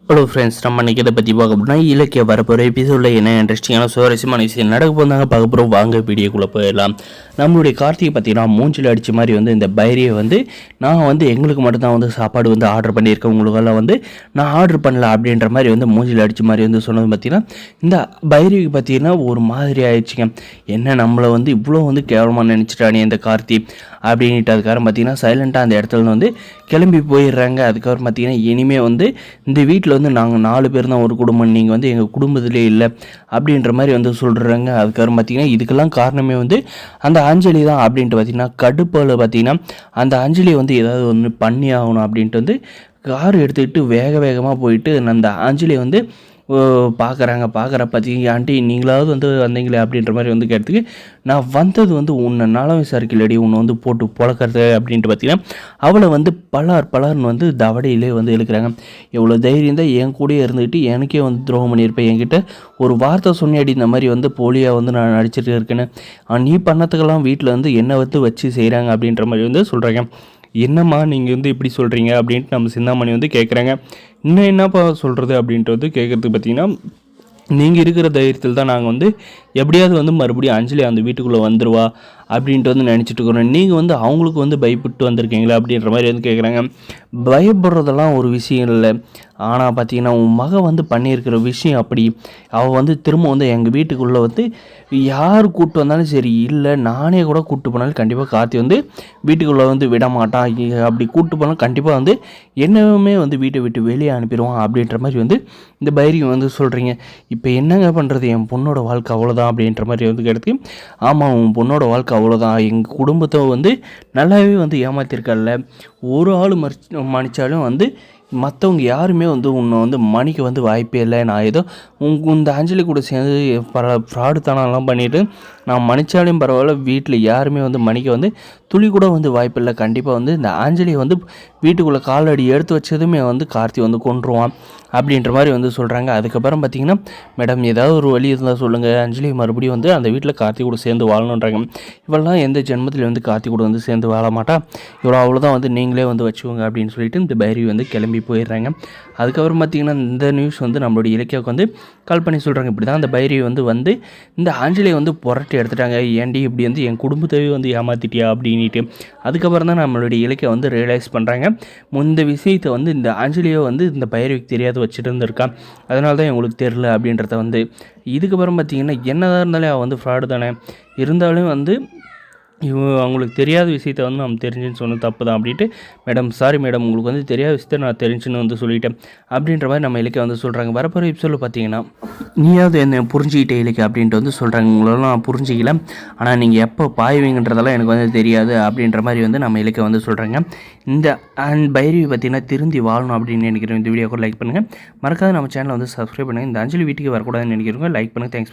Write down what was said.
Hello friends, நம்ம இன்றைக்கி இதை பற்றி பார்க்க போனால் இலக்கிய வரப்போகிற எபிசோடில் என்ன இன்ட்ரெஸ்டிங்கான சுவாரஸ்யமான விஷயம் நடக்க போதாங்க பார்க்க போகிறோம். வாங்க வீடியோக்குள்ளே போயிடலாம். நம்மளுடைய கார்த்திகை பார்த்தீங்கன்னா மூஞ்சில் அடித்த மாதிரி இந்த பைரியை நான் எங்களுக்கு மட்டும்தான் சாப்பாடு ஆர்டர் பண்ணியிருக்கேன், உங்களுக்கெல்லாம் நான் ஆர்டர் பண்ணல அப்படின்ற மாதிரி மூஞ்சில் அடித்த மாதிரி சொன்னது பார்த்தீங்கன்னா இந்த பைரவிக்கு பார்த்தீங்கன்னா ஒரு மாதிரி ஆயிடுச்சுங்க. என்ன நம்மளை இவ்வளோ கேவலமாக நினச்சிட்டானே இந்த கார்த்தி அப்படின்ட்டு. அதுக்கப்புறம் பார்த்தீங்கன்னா சைலண்ட்டாக அந்த இடத்துல கிளம்பி போயிடுறாங்க. அதுக்கப்புறம் பார்த்தீங்கன்னா இனிமேல் இந்த வீட்டில் நாங்கள் 4 பேர் தான் ஒரு குடும்பம், நீங்கள் எங்கள் குடும்பத்திலே இல்லை அப்படின்ற மாதிரி சொல்கிறாங்க. அதுக்கப்புறம் பார்த்திங்கன்னா இதுக்கெல்லாம் காரணமே அந்த அஞ்சலி தான் அப்படின்ட்டு பார்த்திங்கன்னா கடுப்பில் பார்த்திங்கன்னா அந்த அஞ்சலி ஏதாவது பண்ணி ஆகணும் அப்படின்ட்டு கார் எடுத்துக்கிட்டு வேகமாக போயிட்டு அந்த அஞ்சலி பார்க்குற பார்த்தீங்க ஆண்டி நீங்களாவது வந்தீங்களே அப்படின்ற மாதிரி கேட்டதுக்கு நான் வந்தது உன்னை நலம் விசாரிக்கலடி, உன்னை போட்டு பொழக்கிறது அப்படின்ட்டு பார்த்தீங்கன்னா அவளை பலார்னு தவடையிலே இழுக்கிறாங்க. எவ்வளோ தைரியம் தான் என் கூடயே இருந்துக்கிட்டு எனக்கே துரோகம் பண்ணியிருப்பேன், என்கிட்ட ஒரு வார்த்தை சொன்னியாடி இந்த மாதிரி போலியாக நான் நடிச்சிட்டு இருக்கேன்னு, நீ பண்ணத்துக்கெல்லாம் வீட்டில் என்ன வச்சு செய்கிறாங்க அப்படின்ற மாதிரி சொல்கிறாங்க. என்னம்மா நீங்கள் இப்படி சொல்கிறீங்க அப்படின்ட்டு நம்ம சிந்தாமணி கேட்குறாங்க. இன்னும் என்னப்பா சொல்கிறது அப்படின்ட்டு கேட்குறதுக்கு பார்த்தீங்கன்னா நீங்கள் இருக்கிற தைரியத்தில் தான் நாங்கள் எப்படியாவது மறுபடியும் அஞ்சலி அந்த வீட்டுக்குள்ளே வந்துடுவா அப்படின்ட்டு நினச்சிட்டு இருக்கிறோம். நீங்கள் அவங்களுக்கு பயப்பட்டு வந்திருக்கீங்களா அப்படின்ற மாதிரி கேட்குறாங்க. பயப்படுறதெல்லாம் ஒரு விஷயம் இல்லை, ஆனால் பார்த்தீங்கன்னா உன் மகன் பண்ணியிருக்கிற விஷயம் அப்படி. அவள் திரும்ப எங்கள் வீட்டுக்குள்ளே யார் கூப்பிட்டு வந்தாலும் சரி, இல்லை நானே கூட கூப்பிட்டு போனாலும் கண்டிப்பாக கார்த்தி வீட்டுக்குள்ளே விட மாட்டான். அப்படி கூப்பிட்டு போனால் கண்டிப்பாக என்னவுமே வீட்டை விட்டு வெளியே அனுப்பிடுவான் அப்படின்ற மாதிரி இந்த பைரியம் சொல்கிறீங்க. இப்போ என்னங்க பண்ணுறது, என் பொண்ணோட வாழ்க்கை அவ்வளோதான் அப்படின்ற மாதிரி கேட்டதுக்கு ஆமாம் உன் பொண்ணோட வாழ்க்கை அவ்வளோதான், எங்கள் குடும்பத்தை நல்லாவே ஏமாத்திருக்கல, ஒரு ஆள் மன்னிச்சாலும் மற்றவங்க யாருமே உன்னை மன்னிக்க வாய்ப்பே இல்லை. நான் ஏதோ இந்த அஞ்சலி கூட சேர்ந்து ஃப்ராடு தனம்லாம் பண்ணிவிட்டு நான் மன்னிச்சாலையும் பரவாயில்ல, வீட்டில் யாருமே மன்னிக்க துளி கூட வாய்ப்பில்லை. கண்டிப்பாக இந்த அஞ்சலியை வீட்டுக்குள்ளே காலடி எடுத்து வச்சதுமே கார்த்தி கொன்றுவான் அப்படின்ற மாதிரி சொல்கிறாங்க. அதுக்கப்புறம் பார்த்திங்கன்னா மேடம் ஏதாவது ஒரு வழி இருந்தால் சொல்லுங்கள், அஞ்சலி மறுபடியும் அந்த வீட்டில் கார்த்தி கூட சேர்ந்து வாழணுன்றாங்க. இவெல்லாம் எந்த ஜென்மத்தில் கார்த்தி கூட சேர்ந்து வாழ மாட்டா, இவ்வளோ அவ்வளோதான் நீங்களே வச்சுக்கோங்க அப்படின்னு சொல்லிட்டு இந்த பைரவி கிளம்பி போயிடுறாங்க. அதுக்கப்புறம் பார்த்திங்கன்னா இந்த நியூஸ் நம்மளுடைய இலக்கியாவுக்கு கால் பண்ணி சொல்கிறாங்க. இப்படி தான் அந்த பைரவி இந்த அஞ்சலியை புரட்டி எடுத்துட்டாங்க, ஏன்டி இப்படி என் குடும்பத்தையே ஏமாற்றிட்டியா அப்படின்ட்டு. அதுக்கப்புறம் தான் நம்மளுடைய இலக்கிய ரியலைஸ் பண்ணுறாங்க, இந்த விஷயத்தை இந்த அஞ்சலியை இந்த பைரவிக்கு தெரியாத வச்சுட்டு இருந்திருக்கான், அதனால தான் எங்களுக்கு தெரில அப்படின்றத இதுக்கப்புறம் பார்த்திங்கன்னா என்னதான் இருந்தாலே அவள் ஃப்ராடு தானே, இருந்தாலும் அவங்களுக்கு தெரியாத விஷயத்த நம்ம தெரிஞ்சுன்னு சொன்ன தப்பு தான் அப்படின்ட்டு. மேடம் சாரி மேடம், உங்களுக்கு தெரியாத விஷயத்த நான் தெரிஞ்சுன்னு சொல்லிட்டேன் அப்படின்ற மாதிரி நம்ம இலக்கிய சொல்கிறாங்க. வரப்போகிற எபிசோடில் பார்த்தீங்கன்னா நீயாவது என்ன புரிஞ்சுக்கிட்டே இலக்கிய அப்படின்ட்டு சொல்கிறாங்க. உங்களெல்லாம் நான் புரிஞ்சிக்கல, ஆனால் நீங்கள் எப்போ பாய்வீங்கன்றதெல்லாம் எனக்கு தெரியாது அப்படின்ற மாதிரி நம்ம இலக்கிய சொல்கிறாங்க. இந்த பைரவி பார்த்தீங்கன்னா திருந்தி வாழணும் அப்படின்னு நினைக்கிறேன். இந்த வீடியோக்கு லைக் பண்ணுங்கள், மறக்காத நம்ம சேனலை சப்ஸ்கிரைப் பண்ணுங்கள். இந்த அஞ்சலி வீட்டுக்கு வரக்கூடாதுன்னு நினைக்கிறவங்க லைக் பண்ணுங்கள். தேங்க்ஸ்.